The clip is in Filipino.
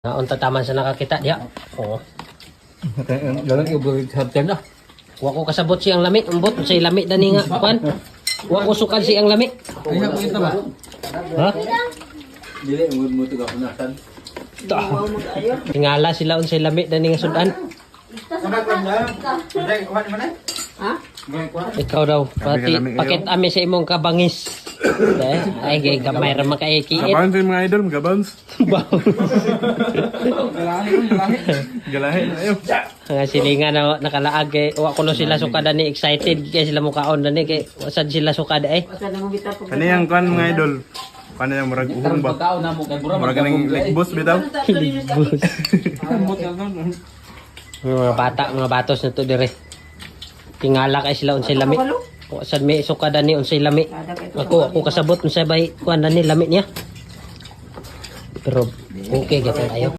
Naunta taman sa nakakita diya. Oo. Dalang iubog sa hapten na. Wa ko kasabot siyang lami, umbot sa lami dani nga kuan. Wa ko sukad siyang lami. Ay ha kita ba? Ha? Dili mo tuga punasan. Tingala sila unsay lami dani nga sudan. Ha? Ikaw daw, pakit ami sa imong kabangis. Ay, gay gamay ra makaikiit. Gabounce yung mga idol, gabounce. Galahin na yun. Nga silingan na nakalaag kay wa kuno sila sukad ni excited kay sila mukaon dani kay wasad sila sukad Basta na mo bitaw pag. Ano yung kan mga idol? Paano yung murag uhong ba? Pagkaon na mo kay bura. Murag ng ligbos bitaw? Ligbos. Mga bata, mga batos na to dire. Tingala kay sila unsay lami. Wasad may sukad ni unsay lami. Ako kasabot unsay bay kuan ni lami niya. Pero okay gyud ayo.